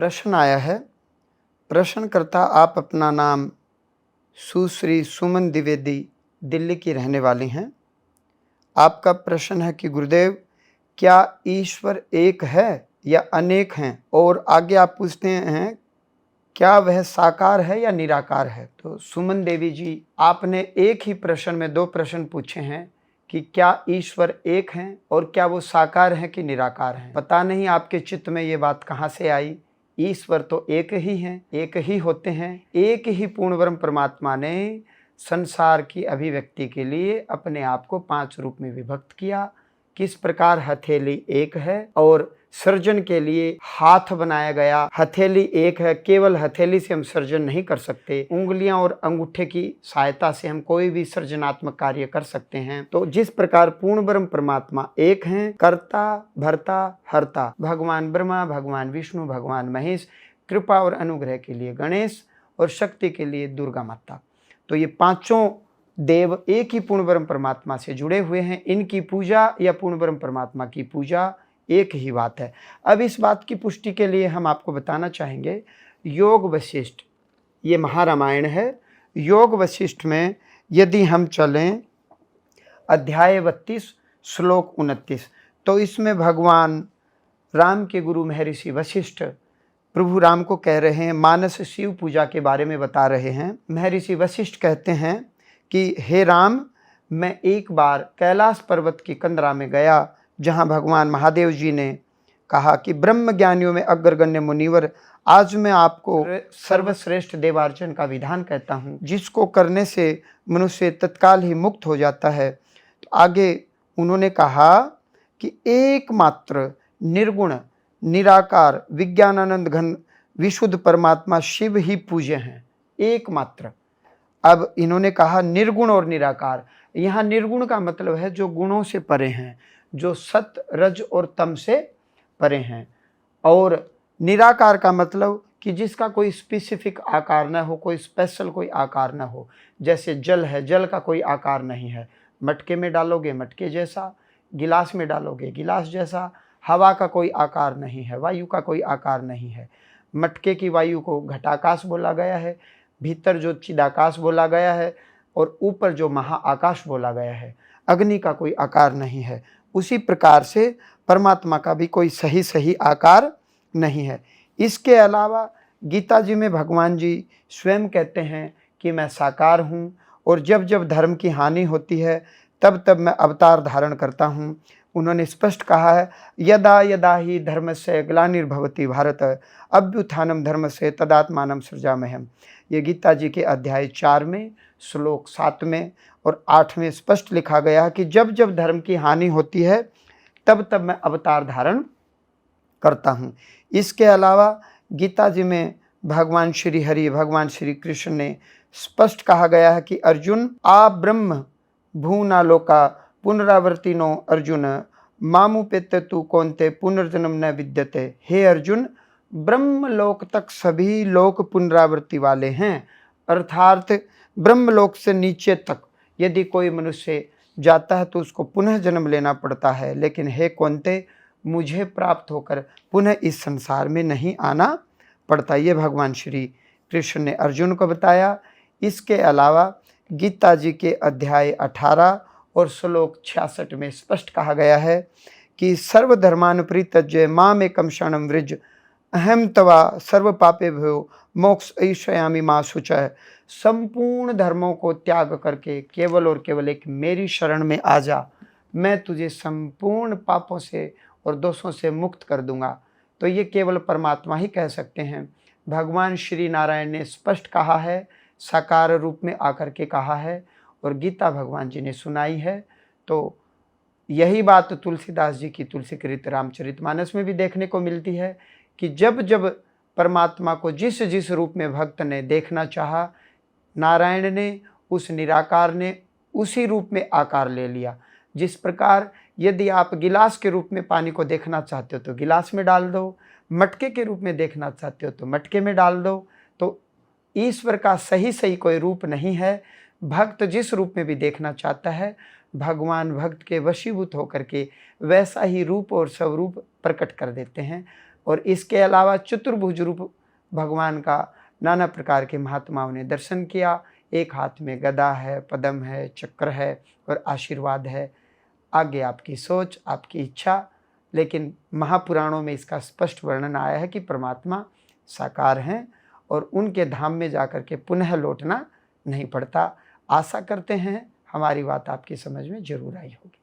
प्रश्न आया है। प्रश्नकर्ता आप अपना नाम सुश्री सुमन द्विवेदी दिल्ली की रहने वाली हैं। आपका प्रश्न है कि गुरुदेव, क्या ईश्वर एक है या अनेक हैं? और आगे आप पूछते हैं क्या वह साकार है या निराकार है? तो सुमन देवी जी, आपने एक ही प्रश्न में दो प्रश्न पूछे हैं कि क्या ईश्वर एक हैं और क्या वो साकार हैं कि निराकार हैं। पता नहीं आपके चित्त में ये बात कहाँ से आई। ईश्वर तो एक ही हैं, एक ही होते हैं। एक ही पूर्ण ब्रह्म परमात्मा ने संसार की अभिव्यक्ति के लिए अपने आप को 5 रूप में विभक्त किया। किस प्रकार हथेली एक है और सृजन के लिए हाथ बनाया गया। हथेली एक है, केवल हथेली से हम सृजन नहीं कर सकते, उंगलियां और अंगूठे की सहायता से हम कोई भी सृजनात्मक कार्य कर सकते हैं। तो जिस प्रकार पूर्ण ब्रह्म परमात्मा एक हैं, कर्ता भर्ता हर्ता, भगवान ब्रह्मा, भगवान विष्णु, भगवान महेश, कृपा और अनुग्रह के लिए गणेश और शक्ति के लिए दुर्गा माता। तो ये पांचों देव एक ही पूर्ण ब्रह्म परमात्मा से जुड़े हुए हैं। इनकी पूजा या पूर्ण ब्रह्म परमात्मा की पूजा एक ही बात है। अब इस बात की पुष्टि के लिए हम आपको बताना चाहेंगे, योग वशिष्ठ, ये महारामायण है। योग वशिष्ठ में यदि हम चलें अध्याय 32 श्लोक 29, तो इसमें भगवान राम के गुरु महर्षि वशिष्ठ प्रभु राम को कह रहे हैं, मानस शिव पूजा के बारे में बता रहे हैं। महर्षि वशिष्ठ कहते हैं कि हे राम, मैं एक बार कैलाश पर्वत की कंदरा में गया, जहां भगवान महादेव जी ने कहा कि ब्रह्म ज्ञानियों में अग्रगण्य मुनिवर, आज मैं आपको सर्वश्रेष्ठ देवार्चन का विधान कहता हूं, जिसको करने से मनुष्य तत्काल ही मुक्त हो जाता है। तो आगे उन्होंने कहा कि एकमात्र निर्गुण निराकार विज्ञानानंद घन विशुद्ध परमात्मा शिव ही पूज्य हैं, एकमात्र। अब इन्होंने कहा निर्गुण और निराकार। यहाँ निर्गुण का मतलब है जो गुणों से परे हैं, जो सत रज और तम से परे हैं। और निराकार का मतलब कि जिसका कोई स्पेसिफिक आकार न हो, कोई स्पेशल कोई आकार न हो। जैसे जल है, जल का कोई आकार नहीं है, मटके में डालोगे मटके जैसा, गिलास में डालोगे गिलास जैसा। हवा का कोई आकार नहीं है, वायु का कोई आकार नहीं है। मटके की वायु को घटाकाश बोला गया है, भीतर जो चिदाकाश बोला गया है और ऊपर जो महाआकाश बोला गया है। अग्नि का कोई आकार नहीं है। उसी प्रकार से परमात्मा का भी कोई सही आकार नहीं है। इसके अलावा गीता जी में भगवान जी स्वयं कहते हैं कि मैं साकार हूँ, और जब जब धर्म की हानि होती है तब तब मैं अवतार धारण करता हूँ। उन्होंने स्पष्ट कहा है, यदा यदा ही धर्मस्य ग्लानिर्भवति भारत अभ्युत्थानम धर्मस्य तदात्मानं सृजाम्यहम्। ये गीता जी के अध्याय 4 में श्लोक 7 में और 8 में स्पष्ट लिखा गया है कि जब जब धर्म की हानि होती है तब तब मैं अवतार धारण करता हूँ। इसके अलावा गीता जी में भगवान श्री हरि, भगवान श्री कृष्ण ने स्पष्ट कहा गया है कि अर्जुन आ ब्रह्म भूना लोका पुनरावर्तिनो अर्जुन मामुपेत्य तु कौन्ते पुनर्जन्म न विद्यते। हे अर्जुन, ब्रह्मलोक तक सभी लोक पुनरावृत्ति वाले हैं, अर्थात ब्रह्मलोक से नीचे तक यदि कोई मनुष्य जाता है तो उसको पुनः जन्म लेना पड़ता है। लेकिन हे कौन्ते, मुझे प्राप्त होकर पुनः इस संसार में नहीं आना पड़ता। ये भगवान श्री कृष्ण ने अर्जुन को बताया। इसके अलावा गीता जी के अध्याय 18 और श्लोक 66 में स्पष्ट कहा गया है कि सर्वधर्मान परित्यज्य मामेकं शरणं व्रज अहम तवा सर्व पापेभ्यो मोक्ष ऐष्यामि मा शुचः। संपूर्ण धर्मों को त्याग करके केवल और केवल एक मेरी शरण में आ जा, मैं तुझे संपूर्ण पापों से और दोषों से मुक्त कर दूंगा। तो ये केवल परमात्मा ही कह सकते हैं। भगवान श्री नारायण ने स्पष्ट कहा है, साकार रूप में आकर के कहा है, और गीता भगवान जी ने सुनाई है। तो यही बात तुलसीदास जी की तुलसीकृत रामचरितमानस में भी देखने को मिलती है कि जब जब परमात्मा को जिस जिस रूप में भक्त ने देखना चाहा, नारायण ने, उस निराकार ने उसी रूप में आकार ले लिया। जिस प्रकार यदि आप गिलास के रूप में पानी को देखना चाहते हो तो गिलास में डाल दो, मटके के रूप में देखना चाहते हो तो मटके में डाल दो। तो ईश्वर का सही कोई रूप नहीं है। भक्त जिस रूप में भी देखना चाहता है, भगवान भक्त के वशीभूत होकर के वैसा ही रूप और स्वरूप प्रकट कर देते हैं। और इसके अलावा चतुर्भुज रूप भगवान का नाना प्रकार के महात्माओं ने दर्शन किया। एक हाथ में गदा है, पद्म है, चक्र है और आशीर्वाद है। आगे आपकी सोच, आपकी इच्छा, लेकिन महापुराणों में इसका स्पष्ट वर्णन आया है कि परमात्मा साकार हैं और उनके धाम में जाकर के पुनः लौटना नहीं पड़ता। आशा करते हैं हमारी बात आपकी समझ में जरूर आई होगी।